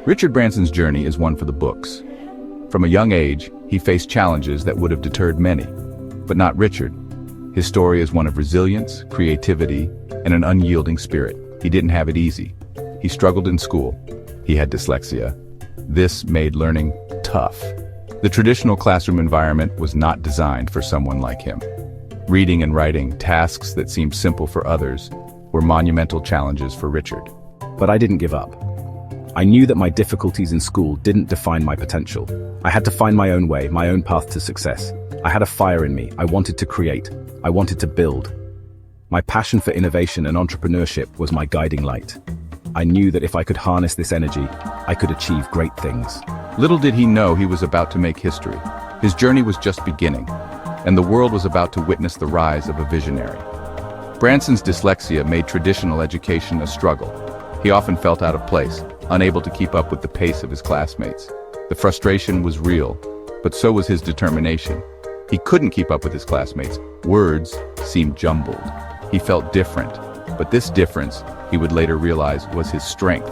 Richard Branson's journey is one for the books. From a young age, he faced challenges that would have deterred many, but not Richard. His story is one of resilience, creativity, and an unyielding spirit. He didn't have it easy. He struggled in school. He had dyslexia. This made learning tough. The traditional classroom environment was not designed for someone like him. Reading and writing, tasks that seemed simple for others, were monumental challenges for Richard. But I didn't give up. I knew that my difficulties in school didn't define my potential. I had to find my own way, my own path to success. I had a fire in me. I wanted to create. I wanted to build. My passion for innovation and entrepreneurship was my guiding light. I knew that if I could harness this energy, I could achieve great things. Little did he know he was about to make history. His journey was just beginning, and the world was about to witness the rise of a visionary. Branson's dyslexia made traditional education a struggle. He often felt out of place, unable to keep up with the pace of his classmates. The frustration was real, but so was his determination. He couldn't keep up with his classmates. Words seemed jumbled. He felt different, but this difference, he would later realize, was his strength.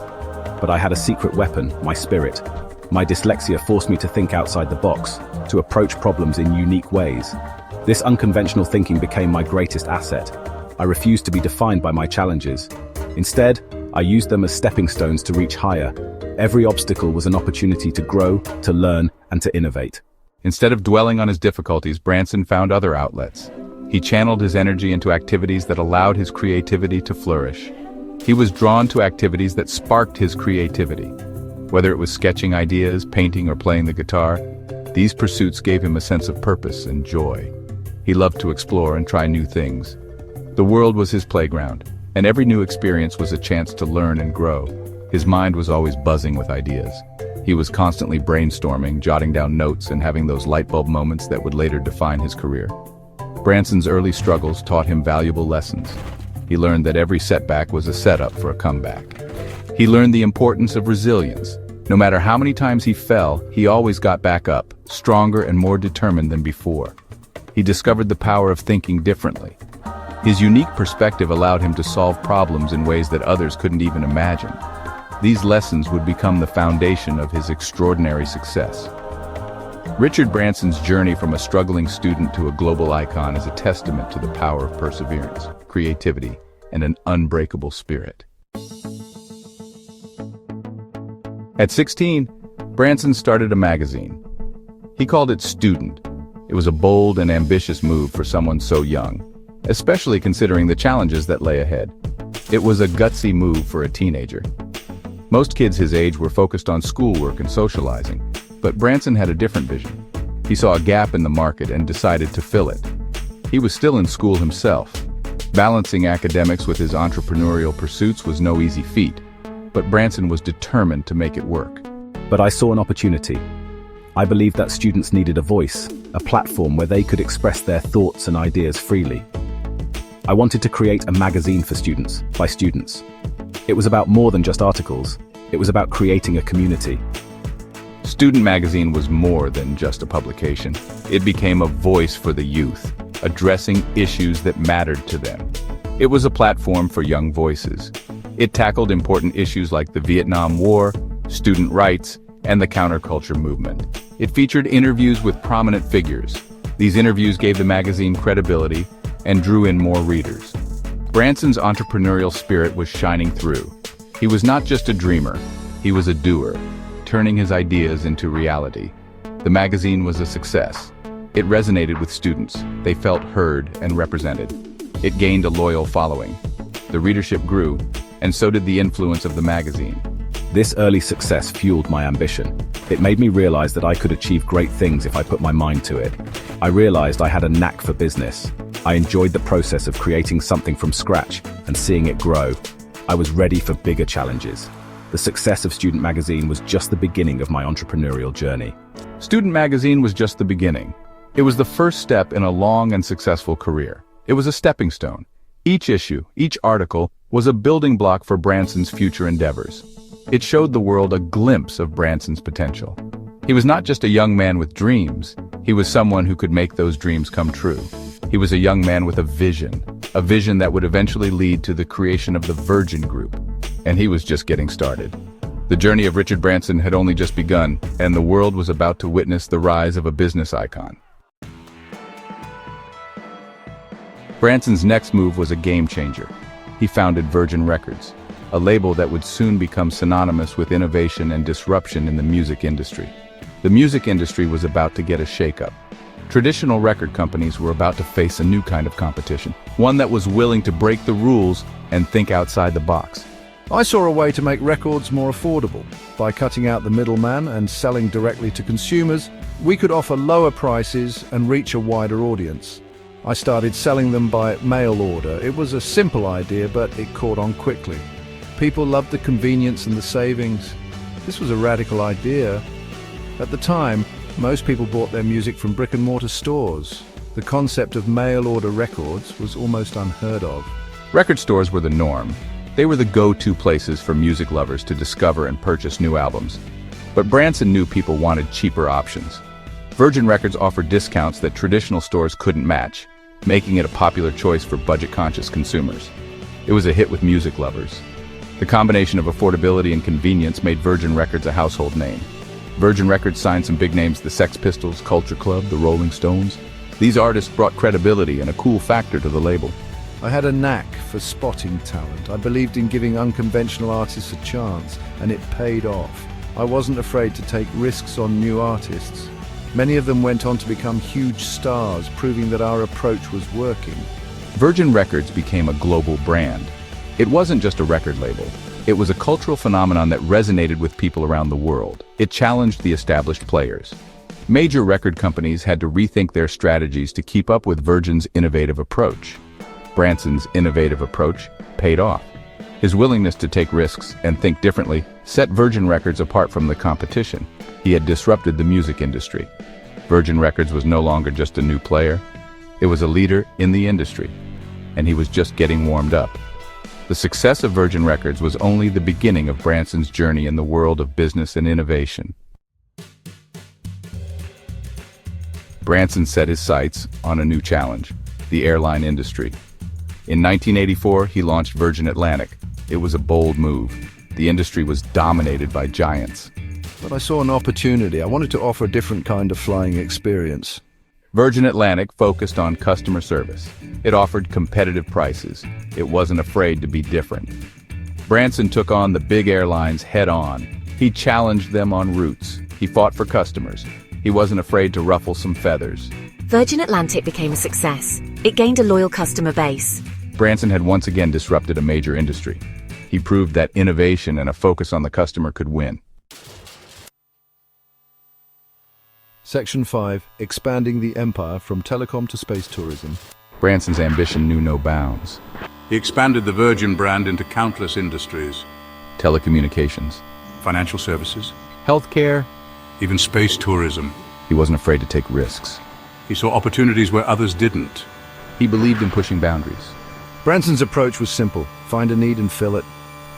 But I had a secret weapon, my spirit. My dyslexia forced me to think outside the box, to approach problems in unique ways. This unconventional thinking became my greatest asset. I refused to be defined by my challenges. Instead, I used them as stepping stones to reach higher. Every obstacle was an opportunity to grow, to learn, and to innovate. Instead of dwelling on his difficulties, Branson found other outlets. He channeled his energy into activities that allowed his creativity to flourish. He was drawn to activities that sparked his creativity. Whether it was sketching ideas, painting, or playing the guitar, these pursuits gave him a sense of purpose and joy. He loved to explore and try new things. The world was his playground, and every new experience was a chance to learn and grow. His mind was always buzzing with ideas. He was constantly brainstorming, jotting down notes, and having those light bulb moments that would later define his career. Branson's early struggles taught him valuable lessons. He learned that every setback was a setup for a comeback. He learned the importance of resilience. No matter how many times he fell, he always got back up, stronger and more determined than before. He discovered the power of thinking differently. His unique perspective allowed him to solve problems in ways that others couldn't even imagine. These lessons would become the foundation of his extraordinary success. Richard Branson's journey from a struggling student to a global icon is a testament to the power of perseverance, creativity, and an unbreakable spirit. At 16, Branson started a magazine. He called it Student. It was a bold and ambitious move for someone so young, especially considering the challenges that lay ahead. It was a gutsy move for a teenager. Most kids his age were focused on schoolwork and socializing, but Branson had a different vision. He saw a gap in the market and decided to fill it. He was still in school himself. Balancing academics with his entrepreneurial pursuits was no easy feat, but Branson was determined to make it work. But I saw an opportunity. I believed that students needed a voice, a platform where they could express their thoughts and ideas freely. I wanted to create a magazine for students, by students. It was about more than just articles. It was about creating a community. Student Magazine was more than just a publication. It became a voice for the youth, addressing issues that mattered to them. It was a platform for young voices. It tackled important issues like the Vietnam War, student rights, and the counterculture movement. It featured interviews with prominent figures. These interviews gave the magazine credibility and drew in more readers. Branson's entrepreneurial spirit was shining through. He was not just a dreamer, he was a doer, turning his ideas into reality. The magazine was a success. It resonated with students. They felt heard and represented. It gained a loyal following. The readership grew, and so did the influence of the magazine. This early success fueled my ambition. It made me realize that I could achieve great things if I put my mind to it. I realized I had a knack for business. I enjoyed the process of creating something from scratch and seeing it grow. I was ready for bigger challenges. The success of Student Magazine was just the beginning of my entrepreneurial journey. Student Magazine was just the beginning. It was the first step in a long and successful career. It was a stepping stone. Each issue, each article, was a building block for Branson's future endeavors. It showed the world a glimpse of Branson's potential. He was not just a young man with dreams. He was someone who could make those dreams come true. He was a young man with a vision that would eventually lead to the creation of the Virgin Group. And he was just getting started. The journey of Richard Branson had only just begun, and the world was about to witness the rise of a business icon. Branson's next move was a game changer. He founded Virgin Records, a label that would soon become synonymous with innovation and disruption in the music industry. The music industry was about to get a shakeup. Traditional record companies were about to face a new kind of competition, one that was willing to break the rules and think outside the box. I saw a way to make records more affordable. By cutting out the middleman and selling directly to consumers, we could offer lower prices and reach a wider audience. I started selling them by mail order. It was a simple idea, but it caught on quickly. People loved the convenience and the savings. This was a radical idea. At the time, most people bought their music from brick-and-mortar stores. The concept of mail-order records was almost unheard of. Record stores were the norm. They were the go-to places for music lovers to discover and purchase new albums. But Branson knew people wanted cheaper options. Virgin Records offered discounts that traditional stores couldn't match, making it a popular choice for budget-conscious consumers. It was a hit with music lovers. The combination of affordability and convenience made Virgin Records a household name. Virgin Records signed some big names: the Sex Pistols, Culture Club, the Rolling Stones. These artists brought credibility and a cool factor to the label. I had a knack for spotting talent. I believed in giving unconventional artists a chance, and it paid off. I wasn't afraid to take risks on new artists. Many of them went on to become huge stars, proving that our approach was working. Virgin Records became a global brand. It wasn't just a record label. It was a cultural phenomenon that resonated with people around the world. It challenged the established players. Major record companies had to rethink their strategies to keep up with Virgin's innovative approach. Branson's innovative approach paid off. His willingness to take risks and think differently set Virgin Records apart from the competition. He had disrupted the music industry. Virgin Records was no longer just a new player. It was a leader in the industry, and he was just getting warmed up. The success of Virgin Records was only the beginning of Branson's journey in the world of business and innovation. Branson set his sights on a new challenge: the airline industry. In 1984, he launched Virgin Atlantic. It was a bold move. The industry was dominated by giants. But I saw an opportunity. I wanted to offer a different kind of flying experience. Virgin Atlantic focused on customer service. It offered competitive prices. It wasn't afraid to be different. Branson took on the big airlines head-on. He challenged them on routes. He fought for customers. He wasn't afraid to ruffle some feathers. Virgin Atlantic became a success. It gained a loyal customer base. Branson had once again disrupted a major industry. He proved that innovation and a focus on the customer could win. Section 5. Expanding the empire from telecom to space tourism. Branson's ambition knew no bounds. He expanded the Virgin brand into countless industries. Telecommunications, Financial services, healthcare. even space tourism. He wasn't afraid to take risks. He saw opportunities where others didn't. He believed in pushing boundaries. Branson's approach was simple. Find a need and fill it.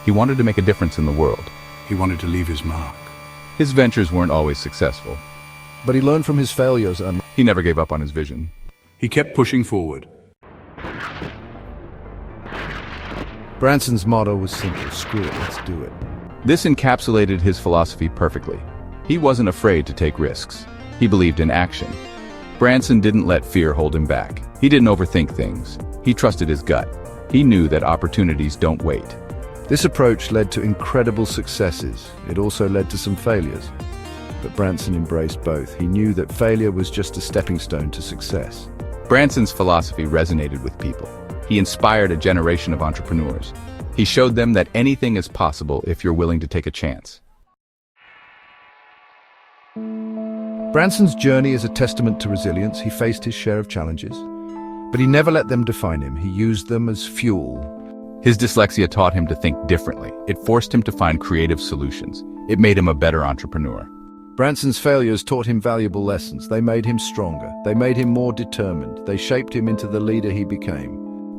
He wanted to make a difference in the world. He wanted to leave his mark. His ventures weren't always successful. But he learned from his failures and He never gave up on his vision. He kept pushing forward. Branson's motto was simple: screw it, let's do it. This encapsulated his philosophy perfectly. He wasn't afraid to take risks. He believed in action. Branson didn't let fear hold him back. He didn't overthink things. He trusted his gut. He knew that opportunities don't wait. This approach led to incredible successes. It also led to some failures. But Branson embraced both. He knew that failure was just a stepping stone to success. Branson's philosophy resonated with people. He inspired a generation of entrepreneurs. He showed them that anything is possible if you're willing to take a chance. Branson's journey is a testament to resilience. He faced his share of challenges, but he never let them define him. He used them as fuel. His dyslexia taught him to think differently. It forced him to find creative solutions. It made him a better entrepreneur. Branson's failures taught him valuable lessons. They made him stronger. They made him more determined. They shaped him into the leader he became.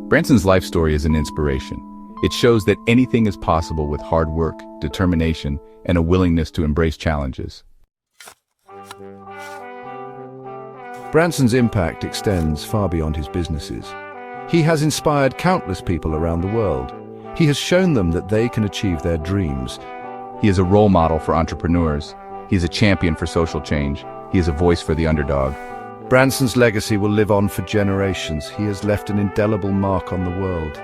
Branson's life story is an inspiration. It shows that anything is possible with hard work, determination, and a willingness to embrace challenges. Branson's impact extends far beyond his businesses. He has inspired countless people around the world. He has shown them that they can achieve their dreams. He is a role model for entrepreneurs. He is a champion for social change. He is a voice for the underdog. Branson's legacy will live on for generations. He has left an indelible mark on the world.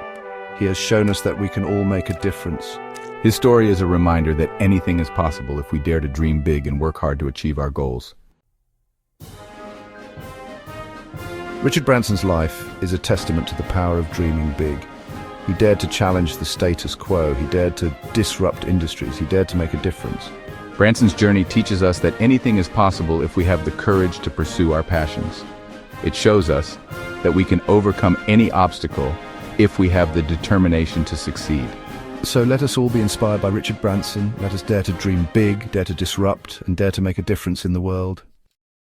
He has shown us that we can all make a difference. His story is a reminder that anything is possible if we dare to dream big and work hard to achieve our goals. Richard Branson's life is a testament to the power of dreaming big. He dared to challenge the status quo. He dared to disrupt industries. He dared to make a difference. Branson's journey teaches us that anything is possible if we have the courage to pursue our passions. It shows us that we can overcome any obstacle if we have the determination to succeed. So let us all be inspired by Richard Branson. Let us dare to dream big, dare to disrupt, and dare to make a difference in the world.